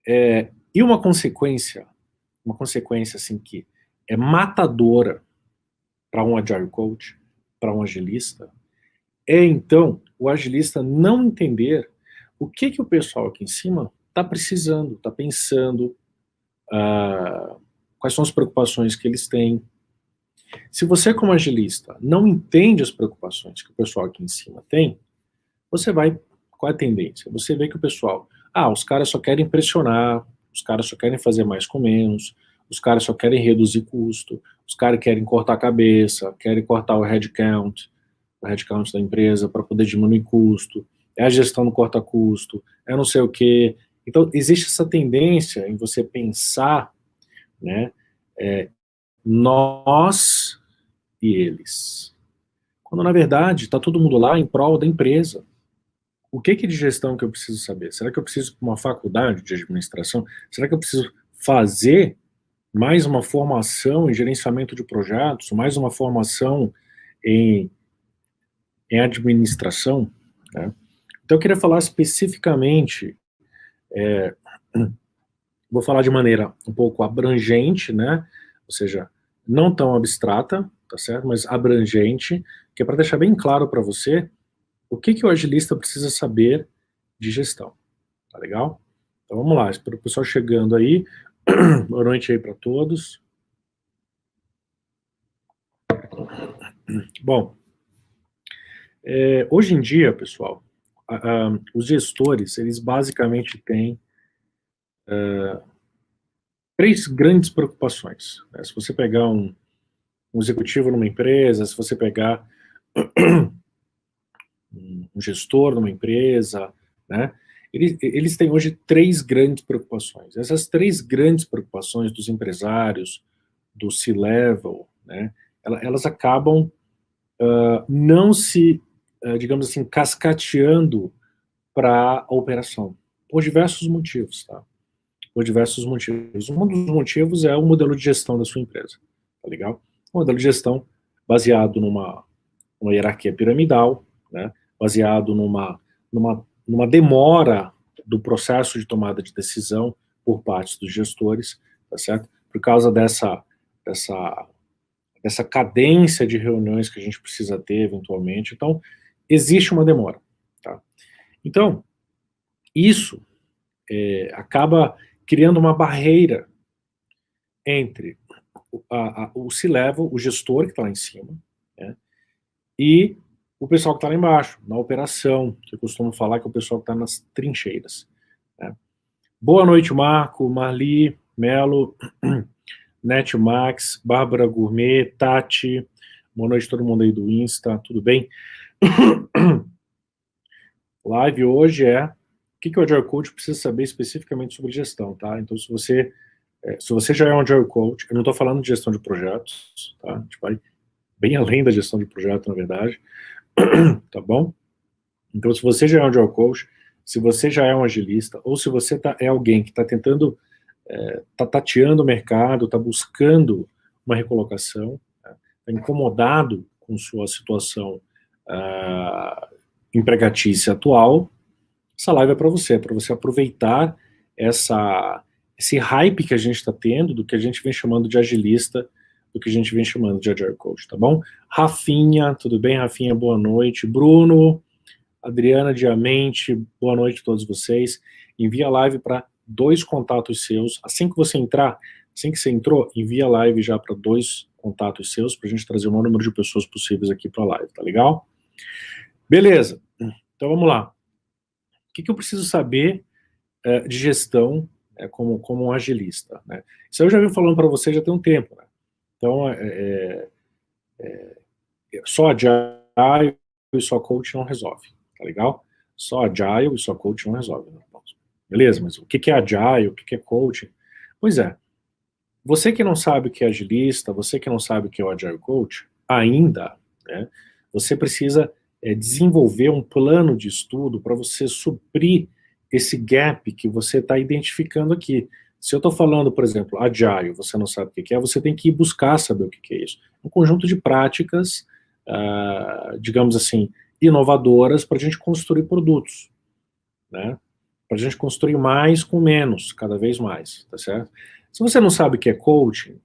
E uma consequência assim que é matadora para um Agile Coach, para um agilista, é então o agilista não entender o que o pessoal aqui em cima está precisando, está pensando, quais são as preocupações que eles têm. Se você, como agilista, não entende as preocupações que o pessoal aqui em cima tem, você vai. Qual é a tendência? Você vê que o pessoal. Os caras só querem pressionar, os caras só querem fazer mais com menos, os caras só querem reduzir custo, os caras querem cortar a cabeça, querem cortar o headcount da empresa para poder diminuir custo, é a gestão do corta-custo, é não sei o quê. Então, existe essa tendência em você pensar, né, nós e eles. Quando, na verdade, está todo mundo lá em prol da empresa. O que de gestão que eu preciso saber? Será que eu preciso de uma faculdade de administração? Será que eu preciso fazer mais uma formação em gerenciamento de projetos, mais uma formação em, em administração? Né? Então, eu queria falar especificamente, vou falar de maneira um pouco abrangente, né? Ou seja, não tão abstrata, tá certo? Mas abrangente, que é para deixar bem claro para você o que o agilista precisa saber de gestão, tá legal? Então vamos lá, espero o pessoal chegando aí. Boa noite aí para todos. Bom, hoje em dia, pessoal, os gestores, eles basicamente têm três grandes preocupações. Né? Se você pegar um executivo numa empresa, se você pegar um gestor numa empresa, né? Eles têm hoje três grandes preocupações. Essas três grandes preocupações dos empresários, do C-level, né? Elas acabam não se, digamos assim, cascateando para a operação, por diversos motivos, tá? Por diversos motivos. Um dos motivos é o modelo de gestão da sua empresa, tá legal? Um modelo de gestão baseado numa hierarquia piramidal, né? Baseado numa demora do processo de tomada de decisão por parte dos gestores, tá certo? Por causa dessa essa cadência de reuniões que a gente precisa ter eventualmente. Então, existe uma demora. Tá? Então, isso acaba criando uma barreira entre o C-level, o gestor que está lá em cima, né, e o pessoal que está lá embaixo, na operação, que eu costumo falar que é o pessoal que está nas trincheiras. Né. Boa noite, Marco, Marli, Melo, Net Max, Bárbara Gourmet, Tati, boa noite todo mundo aí do Insta, tudo bem? Live hoje é o que o Agile Coach precisa saber especificamente sobre gestão, tá? Então, se você já é um Agile Coach, eu não estou falando de gestão de projetos, tá? A gente vai bem além da gestão de projeto, na verdade, tá bom? Então, se você já é um Agile Coach, se você já é um agilista, ou se você é alguém que está tentando, está tateando o mercado, está buscando uma recolocação, está incomodado com sua situação empregatícia atual, essa live é para você aproveitar esse hype que a gente está tendo, do que a gente vem chamando de agilista, do que a gente vem chamando de Agile Coach, tá bom? Rafinha, tudo bem, Rafinha? Boa noite. Bruno, Adriana Diamente, boa noite a todos vocês. Envia a live para 2 contatos seus. Assim que você entrar, assim que você entrou, envia a live já para 2 contatos seus, para a gente trazer o maior número de pessoas possíveis aqui para a live, tá legal? Beleza, então vamos lá. O que eu preciso saber de gestão como um agilista? Né? Isso eu já venho falando para você já tem um tempo. Né? Então, só Agile e só Coach não resolve, tá legal? Só Agile e só Coach não resolve. Né? Beleza, mas o que é Agile, o que é Coach? Pois é, você que não sabe o que é agilista, você que não sabe o que é o Agile Coach, ainda, né, você precisa desenvolver um plano de estudo para você suprir esse gap que você está identificando aqui. Se eu estou falando, por exemplo, Agile, você não sabe o que é, você tem que ir buscar saber o que é isso. Um conjunto de práticas, digamos assim, inovadoras para a gente construir produtos, né? para a gente construir mais com menos, cada vez mais, tá certo? Se você não sabe o que é coaching,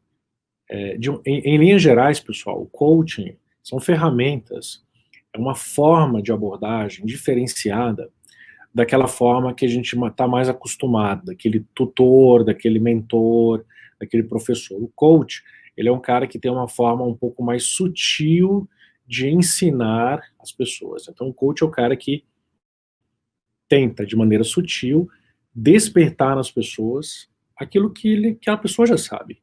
em linhas gerais, pessoal, o coaching são ferramentas, é uma forma de abordagem diferenciada daquela forma que a gente está mais acostumado, daquele tutor, daquele mentor, daquele professor. O coach, ele é um cara que tem uma forma um pouco mais sutil de ensinar as pessoas. Então, o coach é o cara que tenta, de maneira sutil, despertar nas pessoas aquilo que a pessoa já sabe.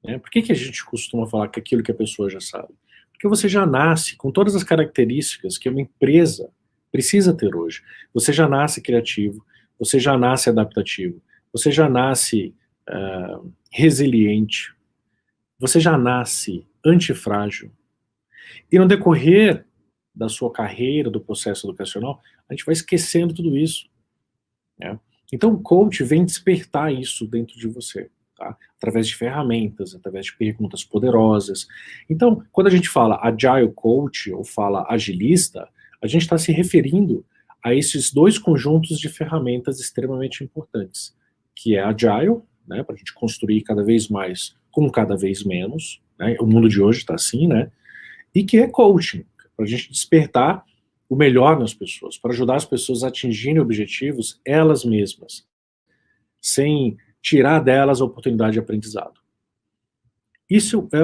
Né? Por que a gente costuma falar que aquilo que a pessoa já sabe? Porque você já nasce com todas as características que uma empresa precisa ter hoje. Você já nasce criativo, você já nasce adaptativo, você já nasce resiliente, você já nasce antifrágil. E no decorrer da sua carreira, do processo educacional, a gente vai esquecendo tudo isso. Né? Então o coach vem despertar isso dentro de você. Tá? Através de ferramentas, através de perguntas poderosas. Então, quando a gente fala Agile Coach ou fala agilista, a gente está se referindo a esses dois conjuntos de ferramentas extremamente importantes, que é Agile, né, para a gente construir cada vez mais com cada vez menos, né, o mundo de hoje está assim, né, e que é Coaching, para a gente despertar o melhor nas pessoas, para ajudar as pessoas a atingirem objetivos elas mesmas, sem tirar delas a oportunidade de aprendizado. Isso é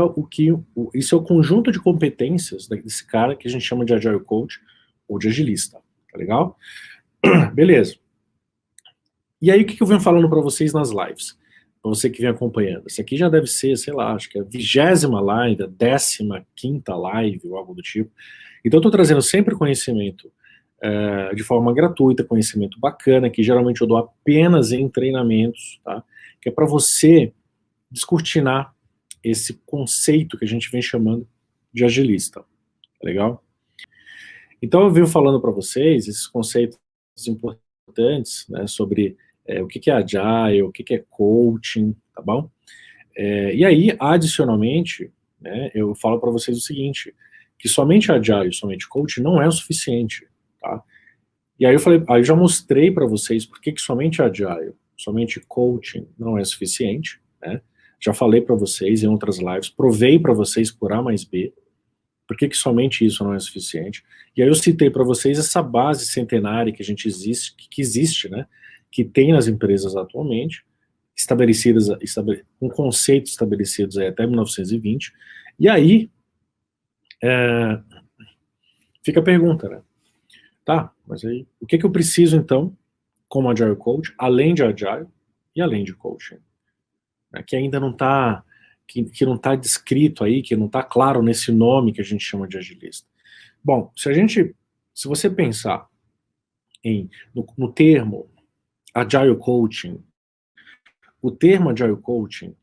isso é o conjunto de competências desse cara que a gente chama de Agile Coach ou de agilista, tá legal? Beleza. E aí o que eu venho falando para vocês nas lives? Para você que vem acompanhando. Esse aqui já deve ser, sei lá, acho que é a 20ª live, a 15ª live ou algo do tipo. Então eu estou trazendo sempre conhecimento de forma gratuita, conhecimento bacana, que geralmente eu dou apenas em treinamentos, tá? Que é para você descortinar esse conceito que a gente vem chamando de agilista, tá legal? Então eu venho falando para vocês esses conceitos importantes, né, sobre o que é agile, o que é coaching, tá bom? E aí, adicionalmente, né, eu falo para vocês o seguinte, que somente agile, somente coaching não é o suficiente, tá? E aí eu já mostrei para vocês por que somente agile, somente coaching não é suficiente, né? Já falei para vocês em outras lives, provei para vocês por A mais B, por que somente isso não é suficiente. E aí eu citei para vocês essa base centenária que existe, né? Que tem nas empresas atualmente, estabelecidas, com conceitos estabelecidos aí até 1920. E aí fica a pergunta, né? Tá, mas aí o que eu preciso então como Agile Coach, além de Agile e além de Coaching? Né, que ainda não está que não está descrito aí, que não está claro nesse nome que a gente chama de agilista. Bom, se você pensar no termo Agile Coaching, o termo Agile Coaching,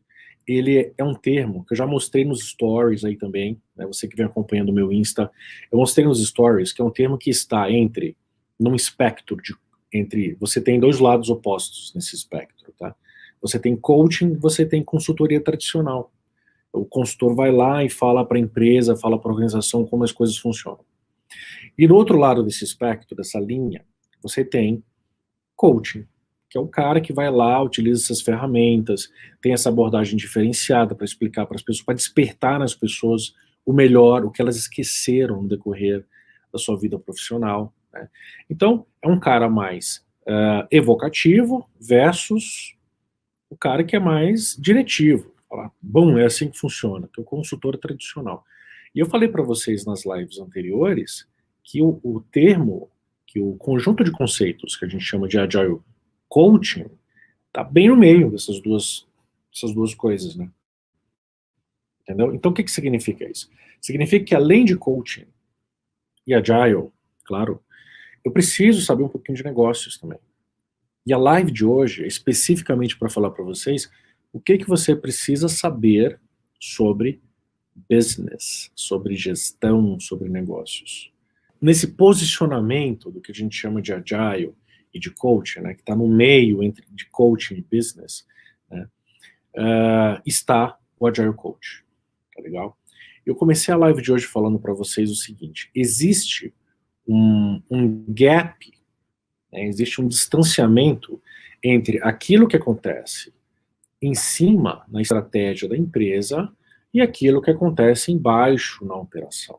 ele é um termo que eu já mostrei nos stories aí também, né, você que vem acompanhando o meu Insta, eu mostrei nos stories que é um termo que está num espectro você tem dois lados opostos nesse espectro, tá? Você tem coaching, você tem consultoria tradicional. O consultor vai lá e fala para a empresa, fala para a organização como as coisas funcionam. E do outro lado desse espectro, dessa linha, você tem coaching, que é o cara que vai lá, utiliza essas ferramentas, tem essa abordagem diferenciada para explicar para as pessoas, para despertar nas pessoas o melhor, o que elas esqueceram no decorrer da sua vida profissional. Né? Então, é um cara mais evocativo versus o cara que é mais diretivo. Falar, bom, é assim que funciona, que é o consultor tradicional. E eu falei para vocês nas lives anteriores que o termo, que o conjunto de conceitos que a gente chama de Agile Coaching, está bem no meio dessas duas coisas, né? Entendeu? Então o que significa isso? Significa que além de coaching e Agile, claro, eu preciso saber um pouquinho de negócios também. E a live de hoje é especificamente para falar para vocês o que você precisa saber sobre business, sobre gestão, sobre negócios. Nesse posicionamento do que a gente chama de agile e de coaching, né, que está no meio de coaching e business, né, está o Agile Coach, tá legal? Eu comecei a live de hoje falando para vocês o seguinte, existe um gap né? Existe um distanciamento entre aquilo que acontece em cima, na estratégia da empresa, e aquilo que acontece embaixo na operação.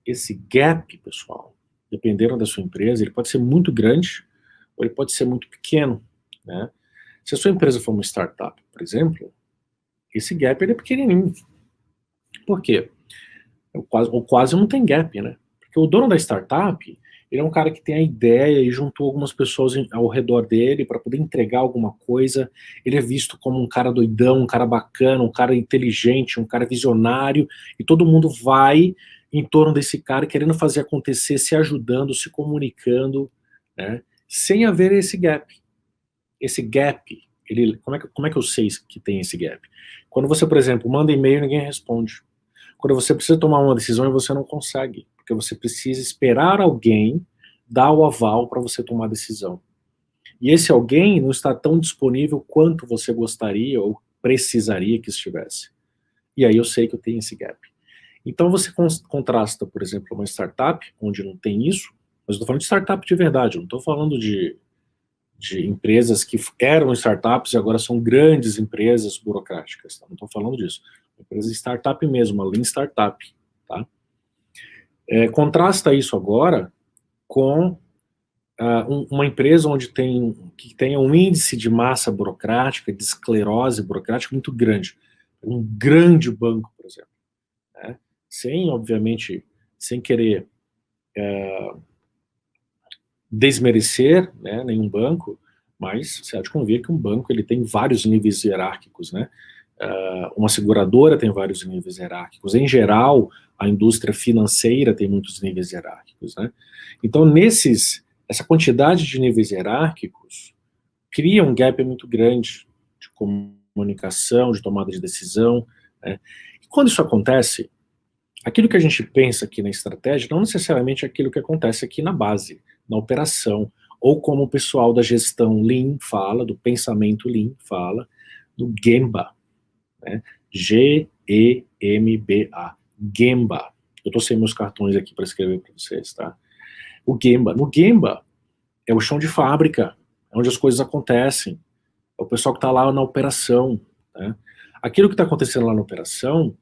Esse gap, pessoal, dependendo da sua empresa, ele pode ser muito grande ou ele pode ser muito pequeno, né? Se a sua empresa for uma startup, por exemplo, esse gap ele é pequenininho. Por quê? Ou quase não tem gap, né? Porque o dono da startup, ele é um cara que tem a ideia e juntou algumas pessoas ao redor dele para poder entregar alguma coisa. Ele é visto como um cara doidão, um cara bacana, um cara inteligente, um cara visionário, e todo mundo vai em torno desse cara querendo fazer acontecer, se ajudando, se comunicando, né? Sem haver esse gap. Esse gap, como é que eu sei que tem esse gap? Quando você, por exemplo, manda e-mail e ninguém responde. Quando você precisa tomar uma decisão e você não consegue, porque você precisa esperar alguém dar o aval para você tomar a decisão. E esse alguém não está tão disponível quanto você gostaria ou precisaria que estivesse. E aí eu sei que eu tenho esse gap. Então você contrasta, por exemplo, uma startup, onde não tem isso, mas eu estou falando de startup de verdade, eu não estou falando de empresas que eram startups e agora são grandes empresas burocráticas, tá? Não estou falando disso. Empresa startup mesmo, uma lean startup, tá? Contrasta isso agora com uma empresa que tenha um índice de massa burocrática, de esclerose burocrática muito grande. Um grande banco, por exemplo, né? Sem, obviamente, sem querer desmerecer, né, nenhum banco, mas você há de convir que um banco ele tem vários níveis hierárquicos, né? Uma seguradora tem vários níveis hierárquicos. Em geral, a indústria financeira tem muitos níveis hierárquicos, né? Então, essa quantidade de níveis hierárquicos cria um gap muito grande de comunicação, de tomada de decisão, né? E quando isso acontece, aquilo que a gente pensa aqui na estratégia não necessariamente é aquilo que acontece aqui na base, na operação, ou como o pessoal da gestão Lean fala, do pensamento Lean fala, do Gemba, né? Gemba, Gemba. Eu estou sem meus cartões aqui para escrever para vocês, tá? O Gemba. No Gemba é o chão de fábrica, é onde as coisas acontecem, é o pessoal que está lá na operação, né? Aquilo que está acontecendo lá na operação,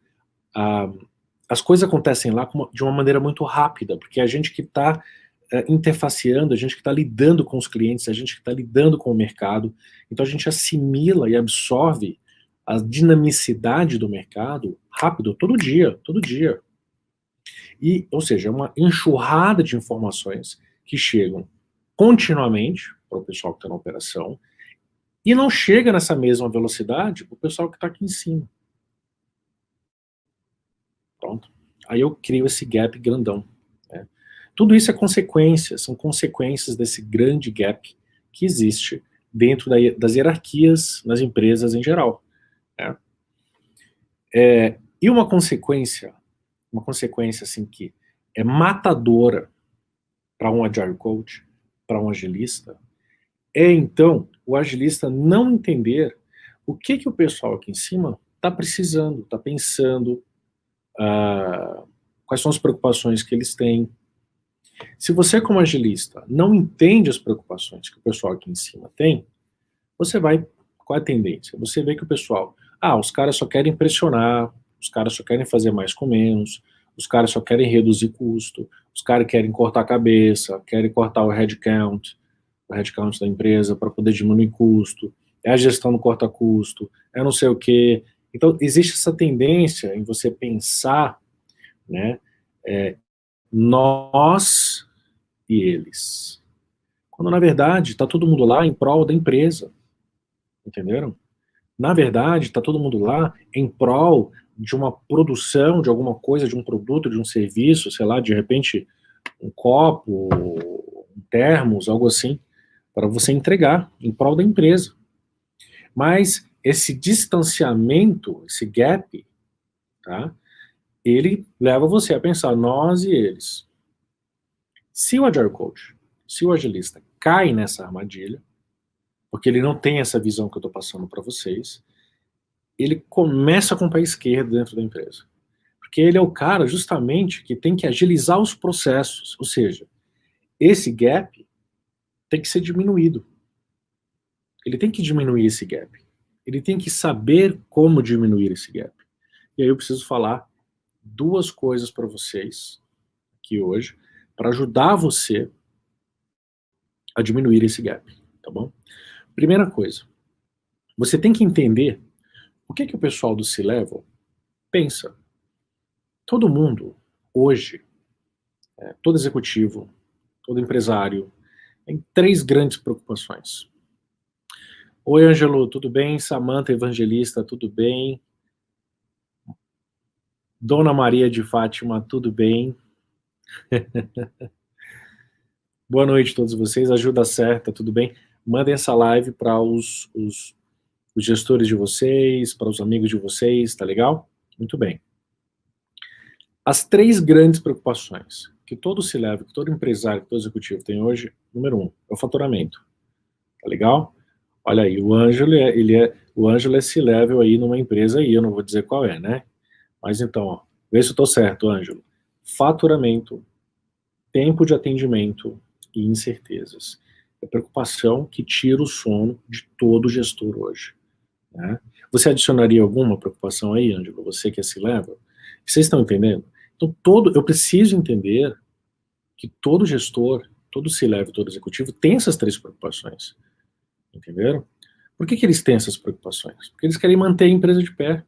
as coisas acontecem lá de uma maneira muito rápida, porque a gente que está interfaceando, a gente que está lidando com os clientes, a gente que está lidando com o mercado, então a gente assimila e absorve a dinamicidade do mercado rápido, todo dia, todo dia. E, ou seja, é uma enxurrada de informações que chegam continuamente para o pessoal que está na operação e não chega nessa mesma velocidade para o pessoal que está aqui em cima. Pronto. Aí eu crio esse gap grandão, né? Tudo isso é consequência, são consequências desse grande gap que existe dentro das hierarquias nas empresas em geral, né? E uma consequência assim que é matadora para um agile coach, para um agilista, é então o agilista não entender o que o pessoal aqui em cima está precisando, está pensando, quais são as preocupações que eles têm. Se você, como agilista, não entende as preocupações que o pessoal aqui em cima tem, você vai, qual é a tendência? Você vê que o pessoal, os caras só querem pressionar, os caras só querem fazer mais com menos, os caras só querem reduzir custo, os caras querem cortar a cabeça, querem cortar o headcount da empresa para poder diminuir custo, é a gestão do corta custo, é não sei o quê. Então, existe essa tendência em você pensar, né, nós e eles. Quando, na verdade, está todo mundo lá em prol da empresa. Entenderam? Na verdade, está todo mundo lá em prol de uma produção, de alguma coisa, de um produto, de um serviço, sei lá, de repente, um copo, um termos, algo assim, para você entregar em prol da empresa. Mas esse distanciamento, esse gap, tá? Ele leva você a pensar nós e eles. Se o Agile Coach, se o agilista cai nessa armadilha, porque ele não tem essa visão que eu estou passando para vocês, ele começa com o pé esquerdo dentro da empresa. Porque ele é o cara, justamente, que tem que agilizar os processos. Ou seja, esse gap tem que ser diminuído. Ele tem que diminuir esse gap. Ele tem que saber como diminuir esse gap. E aí eu preciso falar duas coisas para vocês aqui hoje, para ajudar você a diminuir esse gap, tá bom? Primeira coisa, você tem que entender o que o pessoal do C-Level pensa. Todo mundo, hoje, todo executivo, todo empresário, tem três grandes preocupações. Oi, Ângelo, tudo bem? Samantha Evangelista, tudo bem? Dona Maria de Fátima, tudo bem? Boa noite a todos vocês. Ajuda certa, tudo bem? Mandem essa live para os gestores de vocês, para os amigos de vocês, tá legal? Muito bem. As três grandes preocupações que todo C-Level, que todo empresário, que todo executivo tem hoje, número 1, é o faturamento. Tá legal? Olha aí, o Ângelo é C-Level aí numa empresa aí, eu não vou dizer qual é, né? Mas então, ó, vê se eu tô certo, Ângelo. Faturamento, tempo de atendimento e incertezas. É preocupação que tira o sono de todo gestor hoje. Né? Você adicionaria alguma preocupação aí, Ângelo? Você que é C-Level? Vocês estão entendendo? Então, eu preciso entender que todo gestor, todo C-Level, todo executivo tem essas três preocupações. Entenderam? Por que eles têm essas preocupações? Porque eles querem manter a empresa de pé.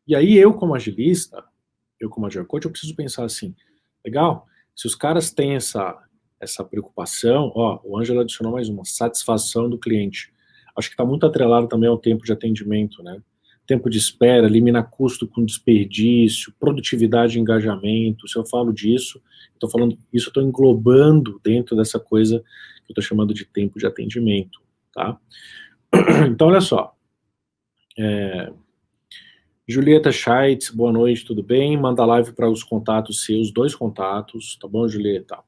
E aí eu, como agilista, eu como Agile Coach, eu preciso pensar assim, legal, se os caras têm essa preocupação, ó, o Ângelo adicionou mais uma, satisfação do cliente. Acho que está muito atrelado também ao tempo de atendimento, né? Tempo de espera, eliminar custo com desperdício, produtividade e engajamento. Se eu falo disso, estou falando, isso eu estou englobando dentro dessa coisa que eu estou chamando de tempo de atendimento, tá? Então, olha só. Julieta Scheitz, boa noite, tudo bem? Manda live para os contatos seus, 2 contatos, tá bom, Julieta?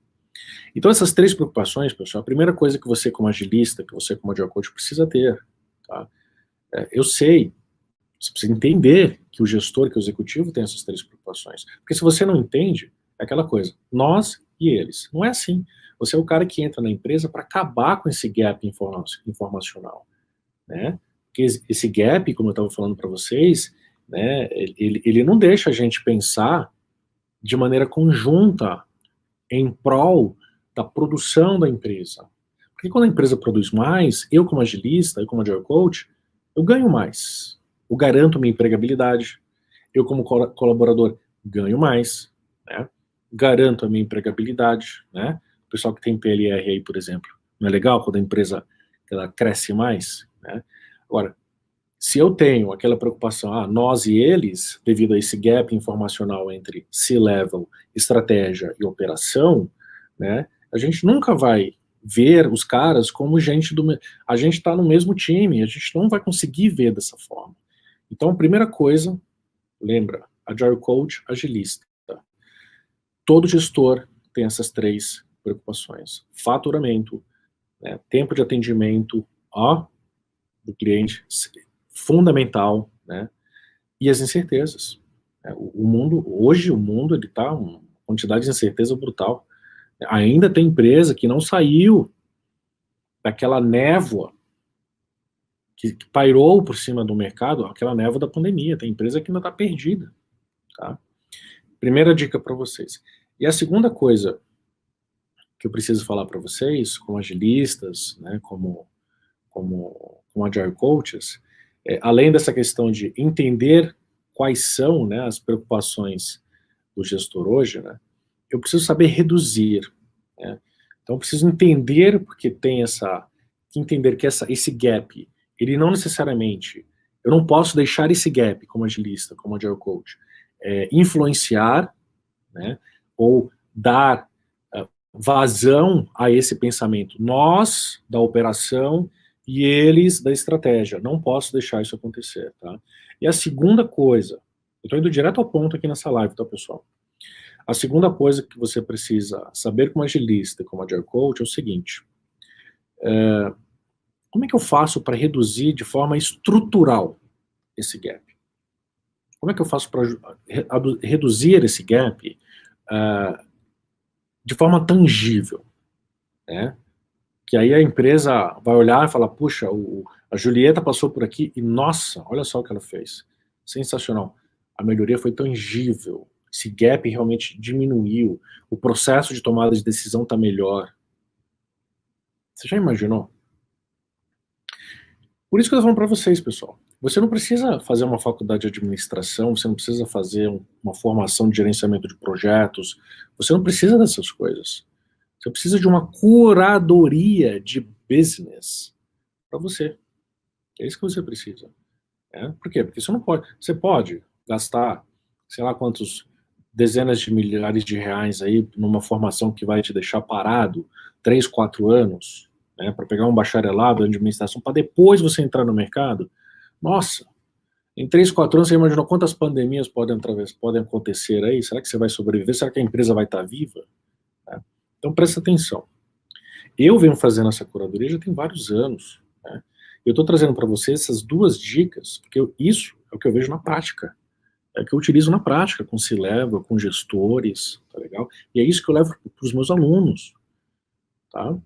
Então, essas três preocupações, pessoal, a primeira coisa que você, como agilista, que você, como Agile Coach, precisa ter, tá? Eu sei, você precisa entender que o gestor, que o executivo tem essas três preocupações. Porque se você não entende, é aquela coisa, nós e eles. Não é assim. Você é o cara que entra na empresa para acabar com esse gap informacional, né? Porque esse gap, como eu estava falando para vocês, né, ele não deixa a gente pensar de maneira conjunta em prol da produção da empresa. Porque quando a empresa produz mais, eu como agilista, eu como Agile Coach, eu ganho mais. Eu garanto minha empregabilidade. Eu como colaborador ganho mais, né? Garanto a minha empregabilidade, né? O pessoal que tem PLR aí, por exemplo, não é legal quando a empresa ela cresce mais, né? Agora, se eu tenho aquela preocupação, nós e eles, devido a esse gap informacional entre C-Level, estratégia e operação, né, a gente nunca vai ver os caras como gente do... A gente está no mesmo time, a gente não vai conseguir ver dessa forma. Então, a primeira coisa, lembra, Agile Coach, agilista. Todo gestor tem essas três preocupações. Faturamento, né, tempo de atendimento, do cliente, fundamental, né? E as incertezas. O mundo, hoje o mundo, ele tá uma quantidade de incerteza brutal. Ainda tem empresa que não saiu daquela névoa que pairou por cima do mercado, aquela névoa da pandemia. Tem empresa que ainda está perdida, tá? Primeira dica para vocês. E a segunda coisa que eu preciso falar para vocês, como agilistas, né, como Agile Coaches, além dessa questão de entender quais são, né, as preocupações do gestor hoje, né, eu preciso saber reduzir. Né? Então, eu preciso entender, porque tem entender que esse gap, ele não necessariamente, eu não posso deixar esse gap como agilista, como Agile Coach, influenciar, né, ou dar vazão a esse pensamento. Nós, da operação, e eles da estratégia. Não posso deixar isso acontecer, tá? E a segunda coisa, eu estou indo direto ao ponto aqui nessa live, tá, pessoal? A segunda coisa que você precisa saber como agilista e como Agile Coach é o seguinte, como é que eu faço para reduzir de forma estrutural esse gap? Como é que eu faço para reduzir esse gap de forma tangível, né? que aí a empresa vai olhar e falar, puxa, a Julieta passou por aqui e, nossa, olha só o que ela fez. Sensacional. A melhoria foi tangível. Esse gap realmente diminuiu. O processo de tomada de decisão está melhor. Você já imaginou? Por isso que eu tô falando para vocês, pessoal. Você não precisa fazer uma faculdade de administração, você não precisa fazer uma formação de gerenciamento de projetos, você não precisa dessas coisas. Você precisa de uma curadoria de business para você. É isso que você precisa. Por quê? Porque você pode gastar, sei lá quantos dezenas de milhares de reais aí numa formação que vai te deixar parado 3, 4 anos, né, para pegar um bacharelado em administração, para depois você entrar no mercado. Nossa, em 3, 4 anos você imaginou quantas pandemias podem acontecer aí? Será que você vai sobreviver? Será que a empresa vai estar viva? Então presta atenção. Eu venho fazendo essa curadoria já tem vários anos. Né? Eu estou trazendo para vocês essas duas dicas, porque isso é o que eu vejo na prática. É o que eu utilizo na prática, com C-Level, com gestores, tá legal? E é isso que eu levo para os meus alunos, tá?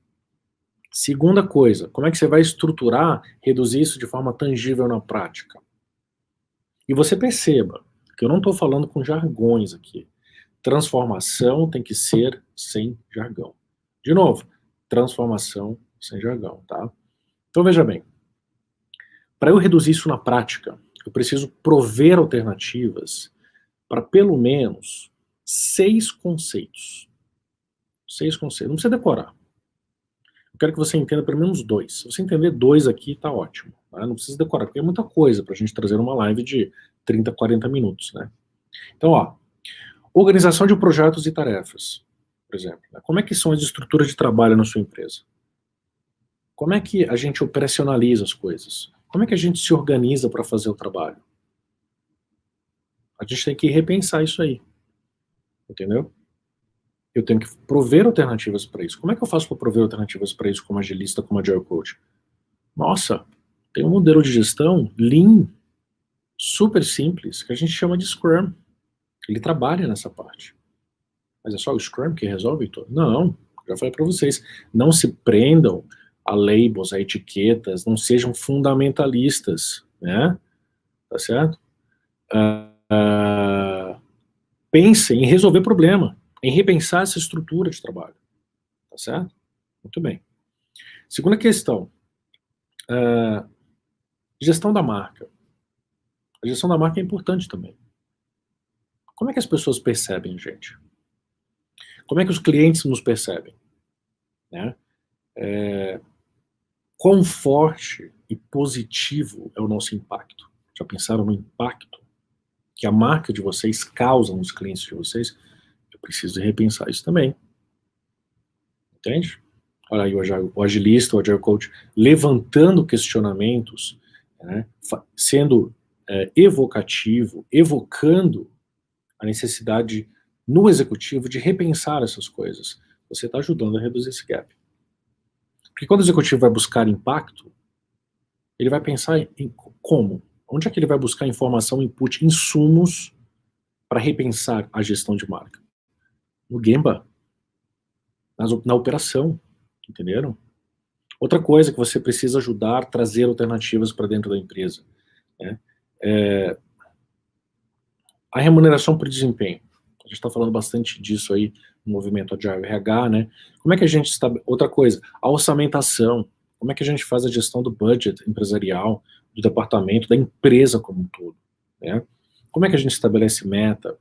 Segunda coisa, como é que você vai estruturar, reduzir isso de forma tangível na prática? E você perceba que eu não estou falando com jargões aqui. Transformação tem que ser sem jargão. De novo, transformação sem jargão, tá? Então veja bem, para eu reduzir isso na prática, eu preciso prover alternativas para pelo menos 6 conceitos. 6 conceitos. Não precisa decorar. Eu quero que você entenda pelo menos 2. Se você entender 2 aqui, tá ótimo. Tá? Não precisa decorar, porque é muita coisa para a gente trazer uma live de 30, 40 minutos, né? Então, ó, organização de projetos e tarefas, por exemplo. Né? Como é que são as estruturas de trabalho na sua empresa? Como é que a gente operacionaliza as coisas? Como é que a gente se organiza para fazer o trabalho? A gente tem que repensar isso aí, entendeu? Eu tenho que prover alternativas para isso. Como é que eu faço para prover alternativas para isso como agilista, como agile coach? Nossa, tem um modelo de gestão Lean, super simples, que a gente chama de Scrum. Ele trabalha nessa parte. Mas é só o Scrum que resolve tudo? Não, já falei para vocês. Não se prendam a labels, a etiquetas, não sejam fundamentalistas, né? Tá certo? Pensem em resolver problema, em repensar essa estrutura de trabalho. Tá certo? Muito bem. Segunda questão. Gestão da marca. A gestão da marca é importante também. Como é que as pessoas percebem, gente? Como é que os clientes nos percebem? Né? Quão forte e positivo é o nosso impacto? Já pensaram no impacto que a marca de vocês causa nos clientes de vocês? Eu preciso repensar isso também. Entende? Olha aí o agilista, o agile coach, levantando questionamentos, né, sendo evocativo, evocando a necessidade no executivo de repensar essas coisas. Você está ajudando a reduzir esse gap. Porque quando o executivo vai buscar impacto, ele vai pensar em como? Onde é que ele vai buscar informação, input, insumos para repensar a gestão de marca? No Gemba, na operação, entenderam? Outra coisa que você precisa ajudar a trazer alternativas para dentro da empresa, né? A remuneração por desempenho. A gente está falando bastante disso aí no movimento Agile RH, né? Como é que a gente outra coisa, a orçamentação. Como é que a gente faz a gestão do budget empresarial, do departamento, da empresa como um todo, né? Como é que a gente estabelece meta?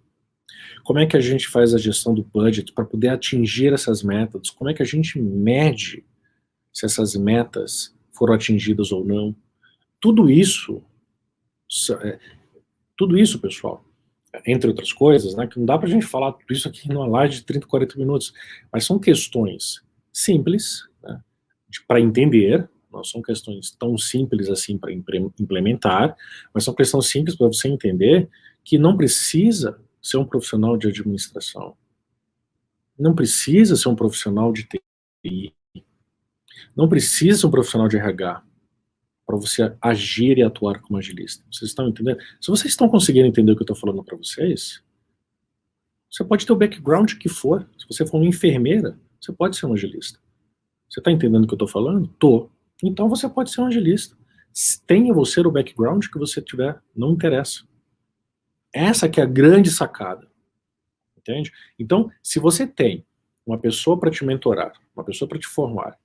Como é que a gente faz a gestão do budget para poder atingir essas metas? Como é que a gente mede se essas metas foram atingidas ou não? Tudo isso, pessoal, entre outras coisas, né, que não dá para a gente falar tudo isso aqui numa live de 30, 40 minutos, mas são questões simples, né, para entender, não são questões tão simples assim para implementar, mas são questões simples para você entender que não precisa ser um profissional de administração, não precisa ser um profissional de TI, não precisa ser um profissional de RH para você agir e atuar como agilista. Vocês estão entendendo? Se vocês estão conseguindo entender o que eu estou falando para vocês, você pode ter o background que for. Se você for uma enfermeira, você pode ser um agilista. Você está entendendo o que eu estou falando? Tô. Então você pode ser um agilista. Tenha você o background que você tiver, não interessa. Essa que é a grande sacada, entende? Então, se você tem uma pessoa para te mentorar, uma pessoa para te formar,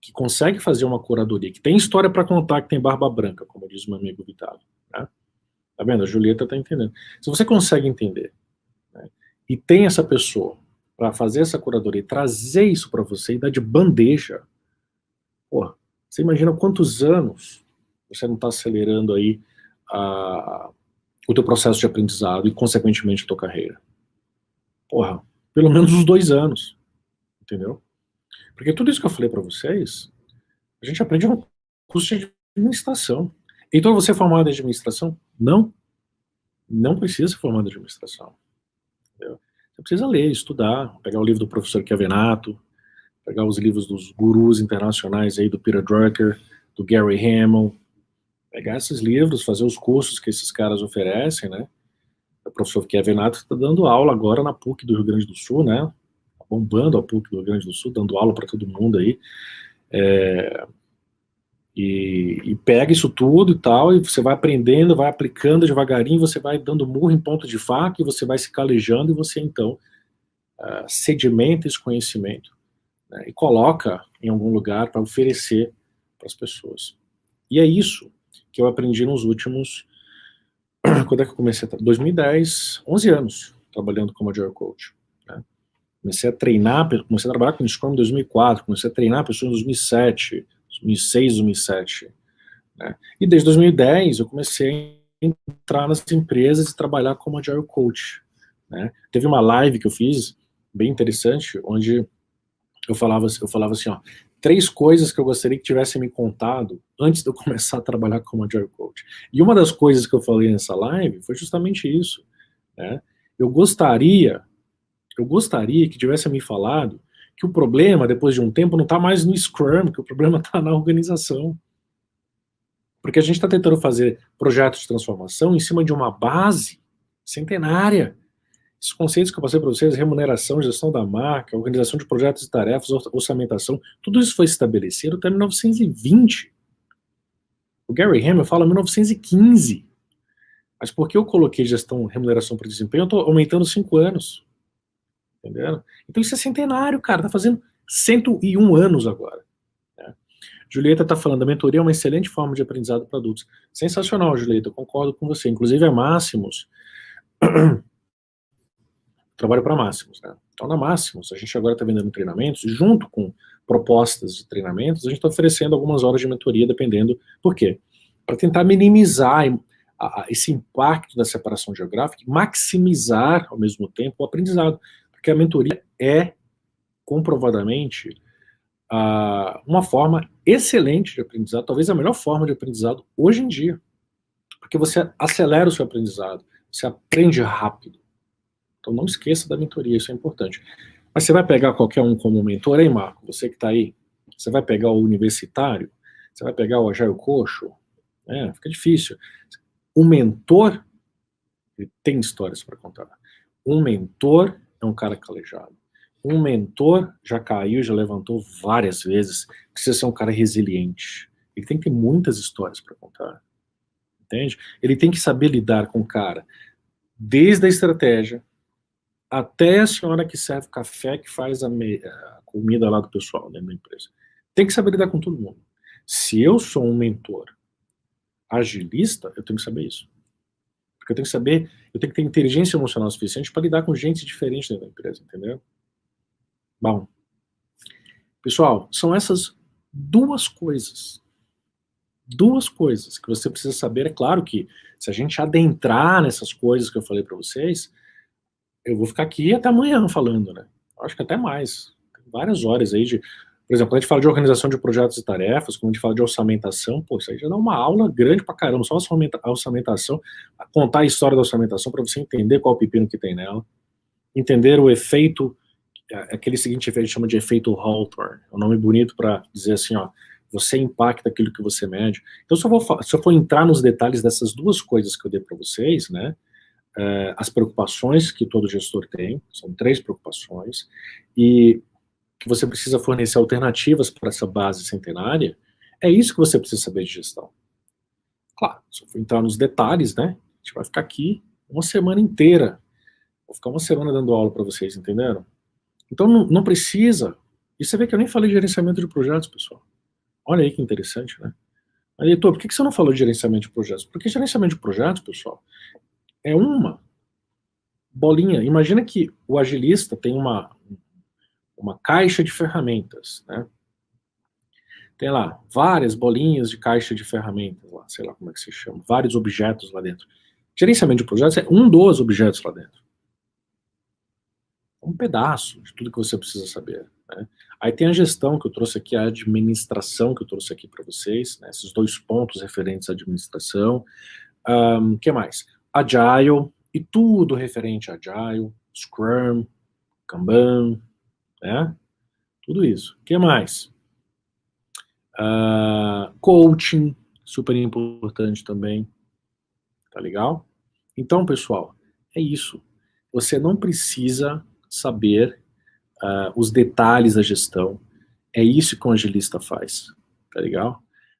que consegue fazer uma curadoria, que tem história para contar, que tem barba branca, como diz meu amigo Vitale, né? Tá vendo? A Julieta tá entendendo. Se você consegue entender, né, e tem essa pessoa para fazer essa curadoria e trazer isso para você e dar de bandeja, porra, você imagina quantos anos você não está acelerando aí o teu processo de aprendizado e, consequentemente, a tua carreira. Porra, pelo menos uns 2 anos, entendeu? Porque tudo isso que eu falei para vocês, a gente aprende no curso de administração. Então, você é formado em administração? Não. Não precisa ser formado em administração. Entendeu? Você precisa ler, estudar, pegar o livro do professor Chiavenato, pegar os livros dos gurus internacionais aí, do Peter Drucker, do Gary Hamel, pegar esses livros, fazer os cursos que esses caras oferecem, né? O professor Chiavenato está dando aula agora na PUC do Rio Grande do Sul, né? Tá bombando a PUC do Rio Grande do Sul, dando aula para todo mundo aí. E pega isso tudo e tal, e você vai aprendendo, vai aplicando devagarinho, você vai dando murro em ponta de faca, e você vai se calejando, e você então sedimenta esse conhecimento, né, e coloca em algum lugar para oferecer para as pessoas. E é isso que eu aprendi nos últimos, quando é que eu comecei? 2010, 11 anos, trabalhando como Agile Coach, né? Comecei a treinar, comecei a trabalhar com Scrum em 2004, comecei a treinar pessoas em 2007, 2006, 2007, né? E desde 2010 eu comecei a entrar nas empresas e trabalhar como Agile Coach, né? Teve uma live que eu fiz, bem interessante, onde eu falava assim, ó, 3 coisas que eu gostaria que tivessem me contado antes de eu começar a trabalhar como Agile Coach. E uma das coisas que eu falei nessa live foi justamente isso, né? Eu gostaria que tivesse me falado que o problema, depois de um tempo, não está mais no Scrum, que o problema está na organização. Porque a gente está tentando fazer projetos de transformação em cima de uma base centenária. Esses conceitos que eu passei para vocês, remuneração, gestão da marca, organização de projetos e tarefas, orçamentação, tudo isso foi estabelecido até 1920. O Gary Hamel fala 1915. Mas por que eu coloquei gestão, remuneração para desempenho? Eu estou aumentando 5 anos. Entendeu? Então isso é centenário, cara. Tá fazendo 101 anos agora. Né? Julieta tá falando, a mentoria é uma excelente forma de aprendizado para adultos. Sensacional, Julieta, eu concordo com você. Inclusive a Máximos, trabalho para Máximos, né? Então na Máximos, a gente agora está vendendo treinamentos, junto com propostas de treinamentos, a gente está oferecendo algumas horas de mentoria, dependendo. Por quê? Para tentar minimizar esse impacto da separação geográfica e maximizar, ao mesmo tempo, o aprendizado. Porque a mentoria é, comprovadamente, uma forma excelente de aprendizado, talvez a melhor forma de aprendizado hoje em dia. Porque você acelera o seu aprendizado, você aprende rápido. Então não esqueça da mentoria, isso é importante. Mas você vai pegar qualquer um como mentor, hein, Marco? Você que está aí, você vai pegar o universitário, você vai pegar o Agile Coach, fica difícil. O mentor, ele tem histórias para contar. Um mentor é um cara calejado. Um mentor já caiu, já levantou várias vezes, precisa ser um cara resiliente. Ele tem que ter muitas histórias para contar. Entende? Ele tem que saber lidar com o cara, desde a estratégia, até a senhora que serve café, que faz a comida lá do pessoal, né, na empresa. Tem que saber lidar com todo mundo. Se eu sou um mentor agilista, eu tenho que saber isso. Porque eu tenho que saber, eu tenho que ter inteligência emocional suficiente para lidar com gente diferente dentro da empresa, entendeu? Bom, pessoal, são essas duas coisas que você precisa saber. É claro que se a gente adentrar nessas coisas que eu falei para vocês, eu vou ficar aqui até amanhã falando, né? Acho que até mais. Tem várias horas aí de... Por exemplo, quando a gente fala de organização de projetos e tarefas, quando a gente fala de orçamentação, pô, isso aí já dá uma aula grande pra caramba. Só a orçamentação, contar a história da orçamentação para você entender qual o pepino que tem nela, entender o efeito, aquele seguinte efeito, a gente chama de efeito Hawthorne. É um nome bonito para dizer assim, ó, você impacta aquilo que você mede. Então, se eu for entrar nos detalhes dessas duas coisas que eu dei para vocês, né, as preocupações que todo gestor tem, são 3 preocupações, e que você precisa fornecer alternativas para essa base centenária, é isso que você precisa saber de gestão. Claro, se eu for entrar nos detalhes, né, a gente vai ficar aqui uma semana inteira. Vou ficar uma semana dando aula para vocês, entenderam? Então não precisa. E você vê que eu nem falei de gerenciamento de projetos, pessoal. Olha aí que interessante, né? Aí, Heitor, por que você não falou de gerenciamento de projetos? Porque gerenciamento de projetos, pessoal, é uma bolinha. Imagina que o agilista tem uma caixa de ferramentas, né? Tem lá várias bolinhas de caixa de ferramentas, lá, sei lá como é que se chama, vários objetos lá dentro. Gerenciamento de projetos é um dos objetos lá dentro. Um pedaço de tudo que você precisa saber, né? Aí tem a gestão que eu trouxe aqui, a administração que eu trouxe aqui para vocês, né? Esses 2 pontos referentes à administração. Que mais? Agile, e tudo referente a Agile, Scrum, Kanban, né? Tudo isso. O que mais? Coaching, super importante também. Tá legal? Então, pessoal, é isso. Você não precisa saber os detalhes da gestão. É isso que o angelista faz. Tá legal?